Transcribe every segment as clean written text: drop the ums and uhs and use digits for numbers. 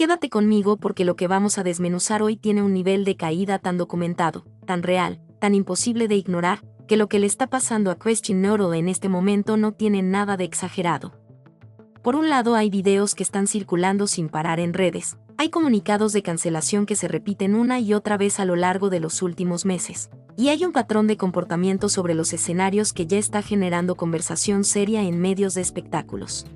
Quédate conmigo porque lo que vamos a desmenuzar hoy tiene un nivel de caída tan documentado, tan real, tan imposible de ignorar, que lo que le está pasando a Christian Nodal en este momento no tiene nada de exagerado. Por un lado hay videos que están circulando sin parar en redes, hay comunicados de cancelación que se repiten una y otra vez a lo largo de los últimos meses, y hay un patrón de comportamiento sobre los escenarios que ya está generando conversación seria en medios de espectáculos.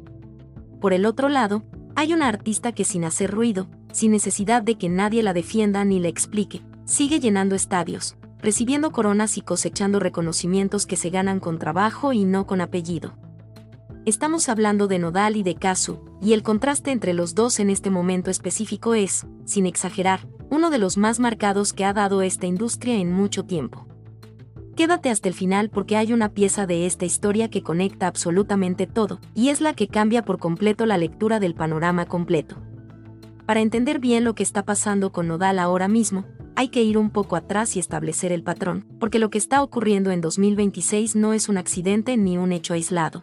Por el otro lado, hay una artista que sin hacer ruido, sin necesidad de que nadie la defienda ni la explique, sigue llenando estadios, recibiendo coronas y cosechando reconocimientos que se ganan con trabajo y no con apellido. Estamos hablando de Nodal y de Cazzu, y el contraste entre los dos en este momento específico es, sin exagerar, uno de los más marcados que ha dado esta industria en mucho tiempo. Quédate hasta el final porque hay una pieza de esta historia que conecta absolutamente todo, y es la que cambia por completo la lectura del panorama completo. Para entender bien lo que está pasando con Nodal ahora mismo, hay que ir un poco atrás y establecer el patrón, porque lo que está ocurriendo en 2026 no es un accidente ni un hecho aislado.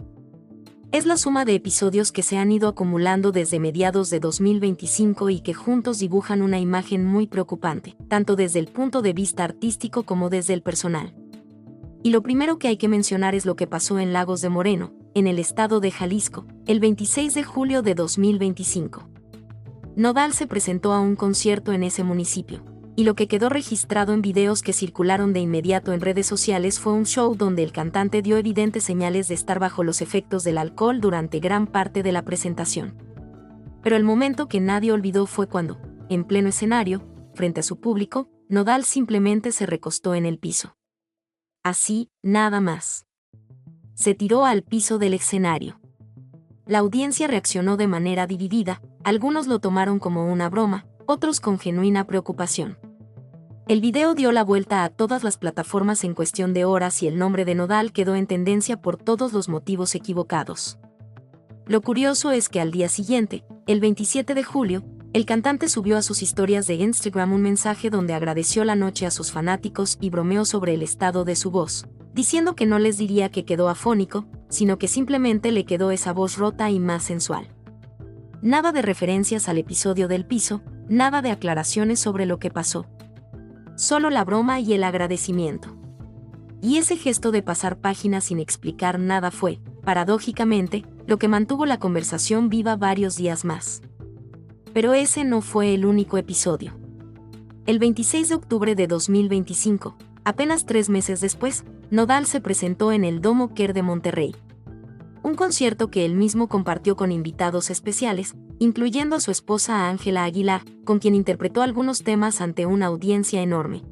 Es la suma de episodios que se han ido acumulando desde mediados de 2025 y que juntos dibujan una imagen muy preocupante, tanto desde el punto de vista artístico como desde el personal. Y lo primero que hay que mencionar es lo que pasó en Lagos de Moreno, en el estado de Jalisco, el 26 de julio de 2025. Nodal se presentó a un concierto en ese municipio, y lo que quedó registrado en videos que circularon de inmediato en redes sociales fue un show donde el cantante dio evidentes señales de estar bajo los efectos del alcohol durante gran parte de la presentación. Pero el momento que nadie olvidó fue cuando, en pleno escenario, frente a su público, Nodal simplemente se recostó en el piso. Así, nada más. Se tiró al piso del escenario. La audiencia reaccionó de manera dividida, algunos lo tomaron como una broma, otros con genuina preocupación. El video dio la vuelta a todas las plataformas en cuestión de horas y el nombre de Nodal quedó en tendencia por todos los motivos equivocados. Lo curioso es que al día siguiente, el 27 de julio, el cantante subió a sus historias de Instagram un mensaje donde agradeció la noche a sus fanáticos y bromeó sobre el estado de su voz, diciendo que no les diría que quedó afónico, sino que simplemente le quedó esa voz rota y más sensual. Nada de referencias al episodio del piso, nada de aclaraciones sobre lo que pasó. Solo la broma y el agradecimiento. Y ese gesto de pasar páginas sin explicar nada fue, paradójicamente, lo que mantuvo la conversación viva varios días más. Pero ese no fue el único episodio. El 26 de octubre de 2025, apenas 3 meses después, Nodal se presentó en el Domo Quer de Monterrey. Un concierto que él mismo compartió con invitados especiales, incluyendo a su esposa Ángela Aguilar, con quien interpretó algunos temas ante una audiencia enorme.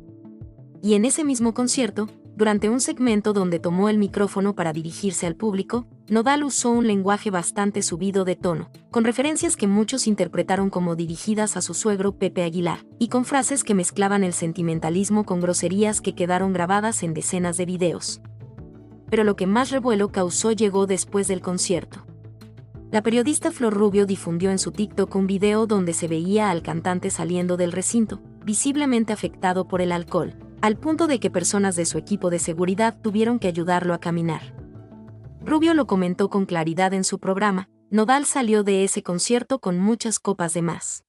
Y en ese mismo concierto, durante un segmento donde tomó el micrófono para dirigirse al público, Nodal usó un lenguaje bastante subido de tono, con referencias que muchos interpretaron como dirigidas a su suegro Pepe Aguilar, y con frases que mezclaban el sentimentalismo con groserías que quedaron grabadas en decenas de videos. Pero lo que más revuelo causó llegó después del concierto. La periodista Flor Rubio difundió en su TikTok un video donde se veía al cantante saliendo del recinto, visiblemente afectado por el alcohol, al punto de que personas de su equipo de seguridad tuvieron que ayudarlo a caminar. Rubio lo comentó con claridad en su programa: Nodal salió de ese concierto con muchas copas de más.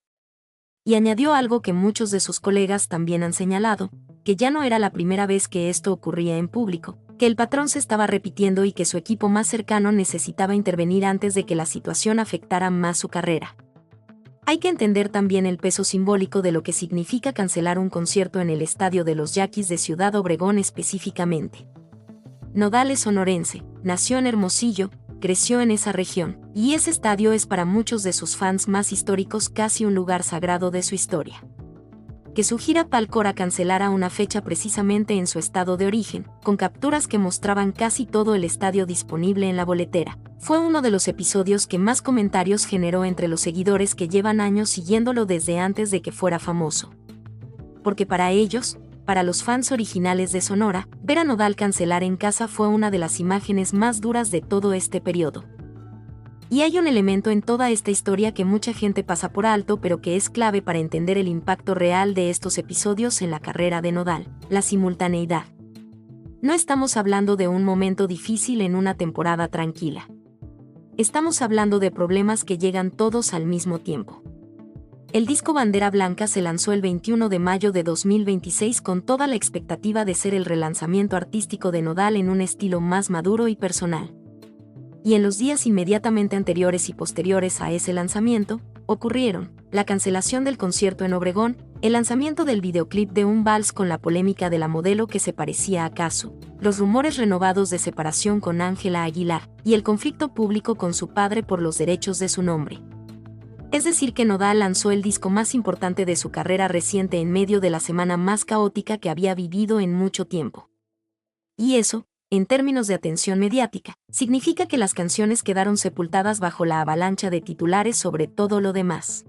Y añadió algo que muchos de sus colegas también han señalado, que ya no era la primera vez que esto ocurría en público, que el patrón se estaba repitiendo y que su equipo más cercano necesitaba intervenir antes de que la situación afectara más su carrera. Hay que entender también el peso simbólico de lo que significa cancelar un concierto en el estadio de los Yaquis de Ciudad Obregón específicamente. Nodal es sonorense, nació en Hermosillo, creció en esa región, y ese estadio es para muchos de sus fans más históricos casi un lugar sagrado de su historia. Que su gira Palcora cancelara una fecha precisamente en su estado de origen, con capturas que mostraban casi todo el estadio disponible en la boletera, fue uno de los episodios que más comentarios generó entre los seguidores que llevan años siguiéndolo desde antes de que fuera famoso. Porque para ellos, para los fans originales de Sonora, ver a Nodal cancelar en casa fue una de las imágenes más duras de todo este periodo. Y hay un elemento en toda esta historia que mucha gente pasa por alto pero que es clave para entender el impacto real de estos episodios en la carrera de Nodal: la simultaneidad. No estamos hablando de un momento difícil en una temporada tranquila. Estamos hablando de problemas que llegan todos al mismo tiempo. El disco Bandera Blanca se lanzó el 21 de mayo de 2026 con toda la expectativa de ser el relanzamiento artístico de Nodal en un estilo más maduro y personal. Y en los días inmediatamente anteriores y posteriores a ese lanzamiento, ocurrieron la cancelación del concierto en Obregón, el lanzamiento del videoclip de un vals con la polémica de la modelo que se parecía a Cazzu, los rumores renovados de separación con Ángela Aguilar, y el conflicto público con su padre por los derechos de su nombre. Es decir que Nodal lanzó el disco más importante de su carrera reciente en medio de la semana más caótica que había vivido en mucho tiempo. Y eso, en términos de atención mediática, significa que las canciones quedaron sepultadas bajo la avalancha de titulares sobre todo lo demás.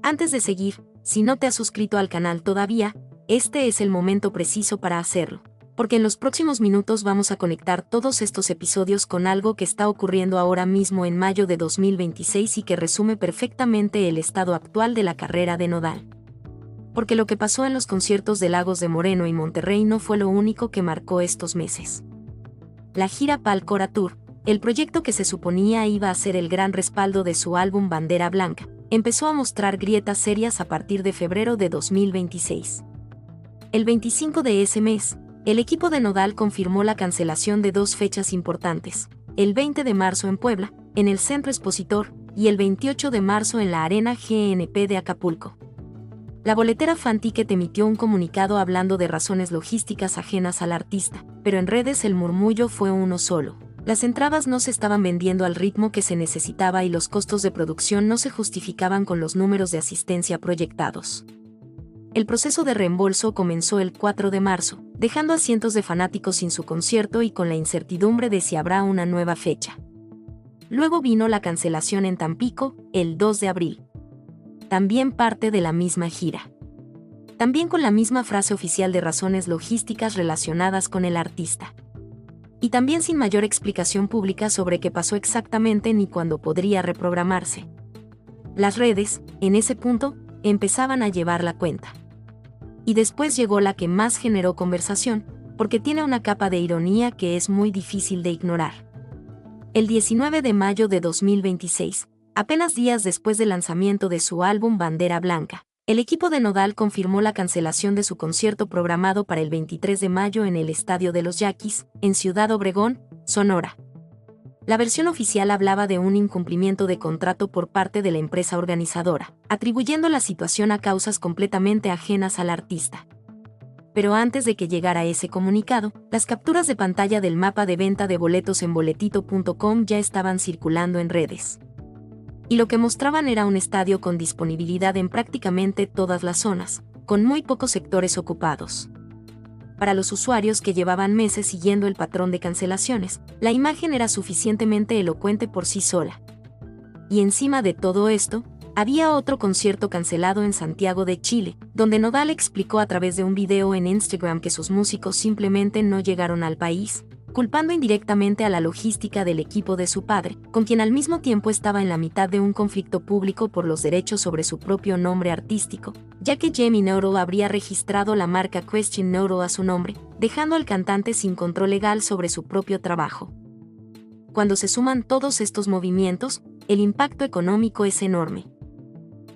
Antes de seguir, si no te has suscrito al canal todavía, este es el momento preciso para hacerlo, porque en los próximos minutos vamos a conectar todos estos episodios con algo que está ocurriendo ahora mismo en mayo de 2026 y que resume perfectamente el estado actual de la carrera de Nodal. Porque lo que pasó en los conciertos de Lagos de Moreno y Monterrey no fue lo único que marcó estos meses. La gira Pal Cora Tour, el proyecto que se suponía iba a ser el gran respaldo de su álbum Bandera Blanca, empezó a mostrar grietas serias a partir de febrero de 2026. El 25 de ese mes, el equipo de Nodal confirmó la cancelación de dos fechas importantes, el 20 de marzo en Puebla, en el Centro Expositor, y el 28 de marzo en la Arena GNP de Acapulco. La boletera Fanticket emitió un comunicado hablando de razones logísticas ajenas al artista, pero en redes el murmullo fue uno solo. Las entradas no se estaban vendiendo al ritmo que se necesitaba y los costos de producción no se justificaban con los números de asistencia proyectados. El proceso de reembolso comenzó el 4 de marzo, dejando a cientos de fanáticos sin su concierto y con la incertidumbre de si habrá una nueva fecha. Luego vino la cancelación en Tampico, el 2 de abril. También parte de la misma gira. También con la misma frase oficial de razones logísticas relacionadas con el artista. Y también sin mayor explicación pública sobre qué pasó exactamente ni cuándo podría reprogramarse. Las redes, en ese punto, empezaban a llevar la cuenta. Y después llegó la que más generó conversación, porque tiene una capa de ironía que es muy difícil de ignorar. El 19 de mayo de 2026, apenas días después del lanzamiento de su álbum Bandera Blanca, el equipo de Nodal confirmó la cancelación de su concierto programado para el 23 de mayo en el Estadio de los Yaquis, en Ciudad Obregón, Sonora. La versión oficial hablaba de un incumplimiento de contrato por parte de la empresa organizadora, atribuyendo la situación a causas completamente ajenas al artista. Pero antes de que llegara ese comunicado, las capturas de pantalla del mapa de venta de boletos en boletito.com ya estaban circulando en redes. Y lo que mostraban era un estadio con disponibilidad en prácticamente todas las zonas, con muy pocos sectores ocupados. Para los usuarios que llevaban meses siguiendo el patrón de cancelaciones, la imagen era suficientemente elocuente por sí sola. Y encima de todo esto, había otro concierto cancelado en Santiago de Chile, donde Nodal explicó a través de un video en Instagram que sus músicos simplemente no llegaron al país, culpando indirectamente a la logística del equipo de su padre, con quien al mismo tiempo estaba en la mitad de un conflicto público por los derechos sobre su propio nombre artístico, ya que Jamie Nodal habría registrado la marca Christian Nodal a su nombre, dejando al cantante sin control legal sobre su propio trabajo. Cuando se suman todos estos movimientos, el impacto económico es enorme.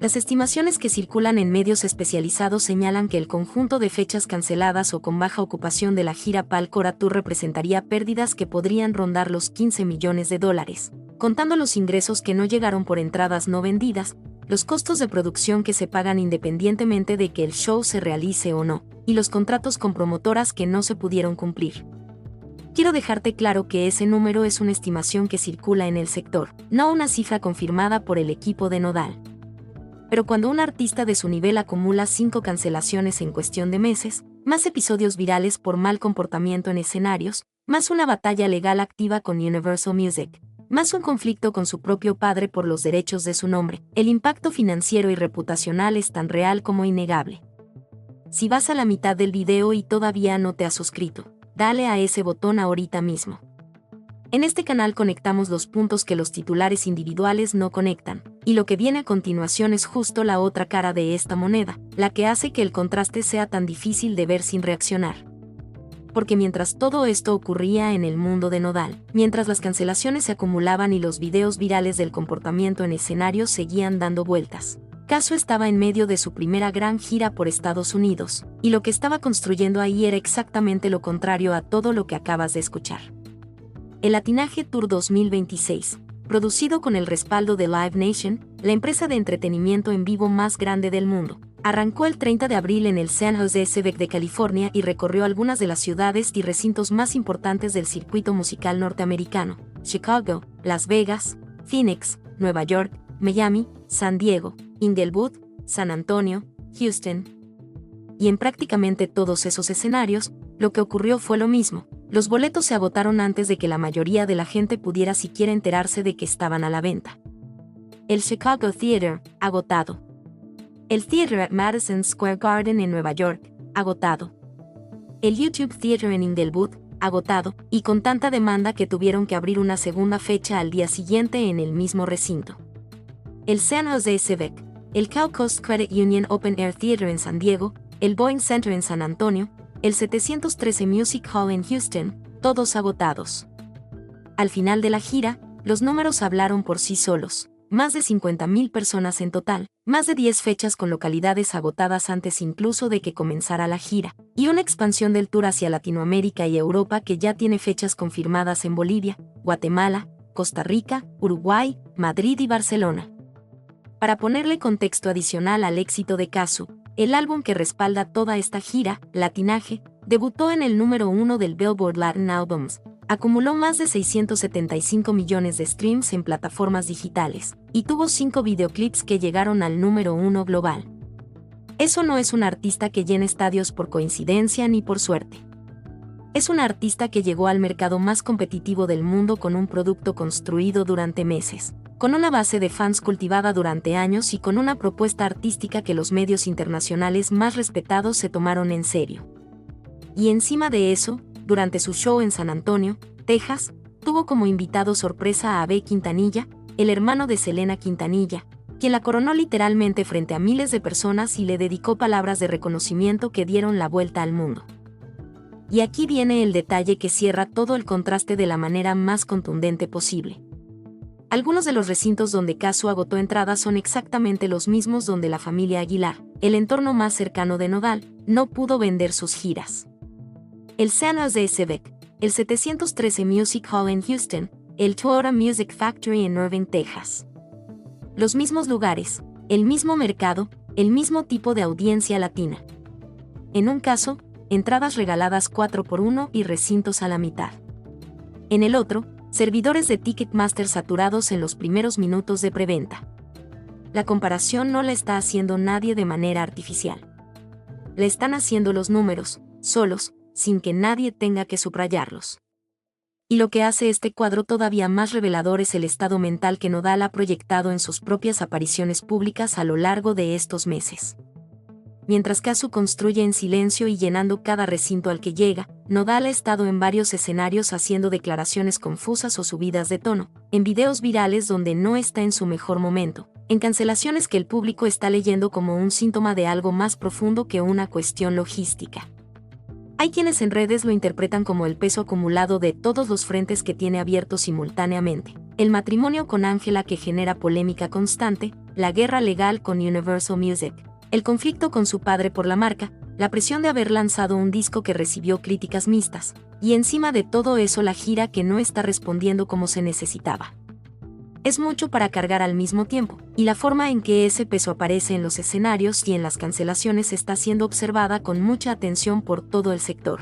Las estimaciones que circulan en medios especializados señalan que el conjunto de fechas canceladas o con baja ocupación de la gira Pal Cora Tour representaría pérdidas que podrían rondar los $15 millones, contando los ingresos que no llegaron por entradas no vendidas, los costos de producción que se pagan independientemente de que el show se realice o no, y los contratos con promotoras que no se pudieron cumplir. Quiero dejarte claro que ese número es una estimación que circula en el sector, no una cifra confirmada por el equipo de Nodal. Pero cuando un artista de su nivel acumula 5 cancelaciones en cuestión de meses, más episodios virales por mal comportamiento en escenarios, más una batalla legal activa con Universal Music, más un conflicto con su propio padre por los derechos de su nombre, el impacto financiero y reputacional es tan real como innegable. Si vas a la mitad del video y todavía no te has suscrito, dale a ese botón ahorita mismo. En este canal conectamos los puntos que los titulares individuales no conectan, y lo que viene a continuación es justo la otra cara de esta moneda, la que hace que el contraste sea tan difícil de ver sin reaccionar. Porque mientras todo esto ocurría en el mundo de Nodal, mientras las cancelaciones se acumulaban y los videos virales del comportamiento en escenarios seguían dando vueltas, Casu estaba en medio de su primera gran gira por Estados Unidos, y lo que estaba construyendo ahí era exactamente lo contrario a todo lo que acabas de escuchar. El Latinaje Tour 2026, producido con el respaldo de Live Nation, la empresa de entretenimiento en vivo más grande del mundo, arrancó el 30 de abril en el San Jose Civic de California y recorrió algunas de las ciudades y recintos más importantes del circuito musical norteamericano: Chicago, Las Vegas, Phoenix, Nueva York, Miami, San Diego, Inglewood, San Antonio, Houston. Y en prácticamente todos esos escenarios, lo que ocurrió fue lo mismo. Los boletos se agotaron antes de que la mayoría de la gente pudiera siquiera enterarse de que estaban a la venta. El Chicago Theater, agotado. El Theater at Madison Square Garden en Nueva York, agotado. El YouTube Theater en Inglewood, agotado, y con tanta demanda que tuvieron que abrir una segunda fecha al día siguiente en el mismo recinto. El San Jose Civic, el Cal Coast Credit Union Open Air Theater en San Diego, el Boeing Center en San Antonio, el 713 Music Hall en Houston, todos agotados. Al final de la gira, los números hablaron por sí solos. Más de 50,000 personas en total, más de 10 fechas con localidades agotadas antes incluso de que comenzara la gira, y una expansión del tour hacia Latinoamérica y Europa que ya tiene fechas confirmadas en Bolivia, Guatemala, Costa Rica, Uruguay, Madrid y Barcelona. Para ponerle contexto adicional al éxito de Casu, el álbum que respalda toda esta gira, Latinaje, debutó en el número 1 del Billboard Latin Albums, acumuló más de 675 millones de streams en plataformas digitales, y tuvo 5 videoclips que llegaron al número 1 global. Eso no es un artista que llene estadios por coincidencia ni por suerte. Es un artista que llegó al mercado más competitivo del mundo con un producto construido durante meses, con una base de fans cultivada durante años y con una propuesta artística que los medios internacionales más respetados se tomaron en serio. Y encima de eso, durante su show en San Antonio, Texas, tuvo como invitado sorpresa a Abe Quintanilla, el hermano de Selena Quintanilla, quien la coronó literalmente frente a miles de personas y le dedicó palabras de reconocimiento que dieron la vuelta al mundo. Y aquí viene el detalle que cierra todo el contraste de la manera más contundente posible. Algunos de los recintos donde Casu agotó entradas son exactamente los mismos donde la familia Aguilar, el entorno más cercano de Nodal, no pudo vender sus giras. El San Jose Civic, el 713 Music Hall en Houston, el Toyota Music Factory en Irving, Texas. Los mismos lugares, el mismo mercado, el mismo tipo de audiencia latina. En un caso, entradas regaladas 4x1 y recintos a la mitad. En el otro, servidores de Ticketmaster saturados en los primeros minutos de preventa. La comparación no la está haciendo nadie de manera artificial. La están haciendo los números, solos, sin que nadie tenga que subrayarlos. Y lo que hace este cuadro todavía más revelador es el estado mental que Nodal ha proyectado en sus propias apariciones públicas a lo largo de estos meses. Mientras Casu construye en silencio y llenando cada recinto al que llega, Nodal ha estado en varios escenarios haciendo declaraciones confusas o subidas de tono, en videos virales donde no está en su mejor momento, en cancelaciones que el público está leyendo como un síntoma de algo más profundo que una cuestión logística. Hay quienes en redes lo interpretan como el peso acumulado de todos los frentes que tiene abiertos simultáneamente, el matrimonio con Angela que genera polémica constante, la guerra legal con Universal Music, el conflicto con su padre por la marca, la presión de haber lanzado un disco que recibió críticas mixtas, y encima de todo eso la gira que no está respondiendo como se necesitaba. Es mucho para cargar al mismo tiempo, y la forma en que ese peso aparece en los escenarios y en las cancelaciones está siendo observada con mucha atención por todo el sector.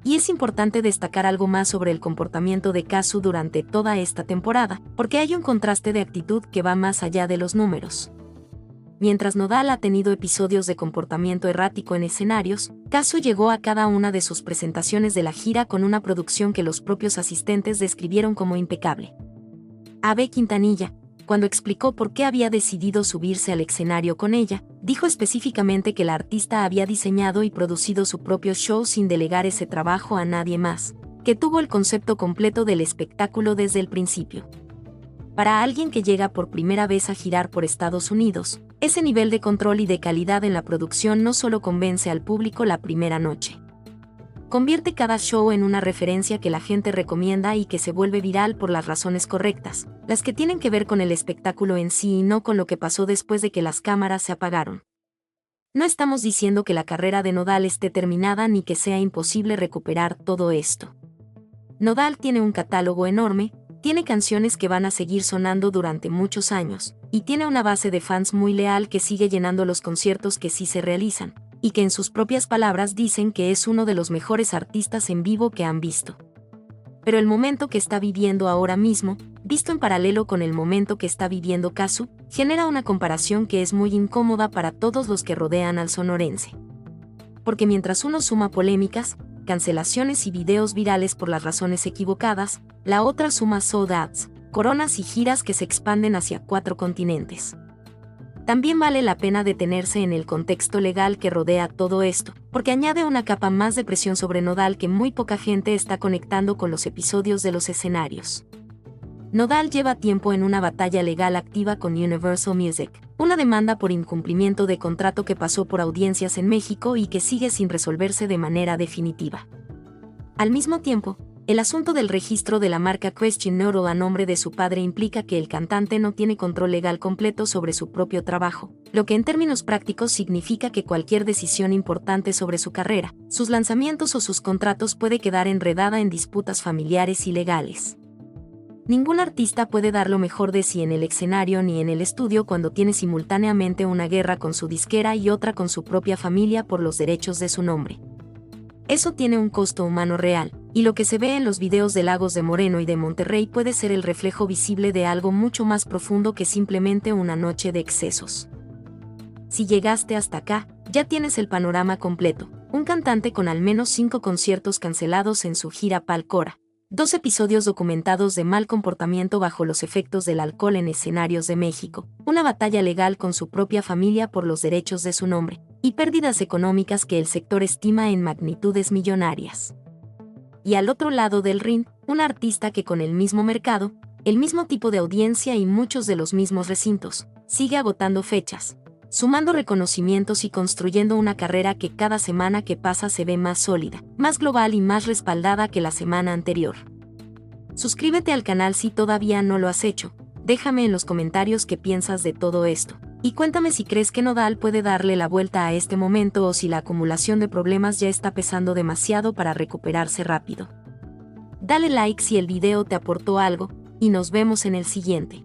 Y es importante destacar algo más sobre el comportamiento de Casu durante toda esta temporada, porque hay un contraste de actitud que va más allá de los números. Mientras Nodal ha tenido episodios de comportamiento errático en escenarios, Casu llegó a cada una de sus presentaciones de la gira con una producción que los propios asistentes describieron como impecable. Abe Quintanilla, cuando explicó por qué había decidido subirse al escenario con ella, dijo específicamente que la artista había diseñado y producido su propio show sin delegar ese trabajo a nadie más, que tuvo el concepto completo del espectáculo desde el principio. Para alguien que llega por primera vez a girar por Estados Unidos, ese nivel de control y de calidad en la producción no solo convence al público la primera noche. convierte cada show en una referencia que la gente recomienda y que se vuelve viral por las razones correctas, las que tienen que ver con el espectáculo en sí y no con lo que pasó después de que las cámaras se apagaron. No estamos diciendo que la carrera de Nodal esté terminada ni que sea imposible recuperar todo esto. Nodal tiene un catálogo enorme, tiene canciones que van a seguir sonando durante muchos años, y tiene una base de fans muy leal que sigue llenando los conciertos que sí se realizan, y que en sus propias palabras dicen que es uno de los mejores artistas en vivo que han visto. Pero el momento que está viviendo ahora mismo, visto en paralelo con el momento que está viviendo Casu, genera una comparación que es muy incómoda para todos los que rodean al sonorense. Porque mientras uno suma polémicas, cancelaciones y videos virales por las razones equivocadas, la otra suma sold outs, coronas y giras que se expanden hacia 4 continentes. También vale la pena detenerse en el contexto legal que rodea todo esto, porque añade una capa más de presión sobre Nodal que muy poca gente está conectando con los episodios de los escenarios. Nodal lleva tiempo en una batalla legal activa con Universal Music, una demanda por incumplimiento de contrato que pasó por audiencias en México y que sigue sin resolverse de manera definitiva. Al mismo tiempo, el asunto del registro de la marca Christian Nodal a nombre de su padre implica que el cantante no tiene control legal completo sobre su propio trabajo, lo que en términos prácticos significa que cualquier decisión importante sobre su carrera, sus lanzamientos o sus contratos puede quedar enredada en disputas familiares y legales. Ningún artista puede dar lo mejor de sí en el escenario ni en el estudio cuando tiene simultáneamente una guerra con su disquera y otra con su propia familia por los derechos de su nombre. Eso tiene un costo humano real, y lo que se ve en los videos de Lagos de Moreno y de Monterrey puede ser el reflejo visible de algo mucho más profundo que simplemente una noche de excesos. Si llegaste hasta acá, ya tienes el panorama completo: un cantante con al menos 5 conciertos cancelados en su gira Palcora, 2 episodios documentados de mal comportamiento bajo los efectos del alcohol en escenarios de México, una batalla legal con su propia familia por los derechos de su nombre, y pérdidas económicas que el sector estima en magnitudes millonarias. Y al otro lado del ring, un artista que con el mismo mercado, el mismo tipo de audiencia y muchos de los mismos recintos, sigue agotando fechas, sumando reconocimientos y construyendo una carrera que cada semana que pasa se ve más sólida, más global y más respaldada que la semana anterior. Suscríbete al canal si todavía no lo has hecho, déjame en los comentarios qué piensas de todo esto, y cuéntame si crees que Nodal puede darle la vuelta a este momento o si la acumulación de problemas ya está pesando demasiado para recuperarse rápido. Dale like si el video te aportó algo, y nos vemos en el siguiente.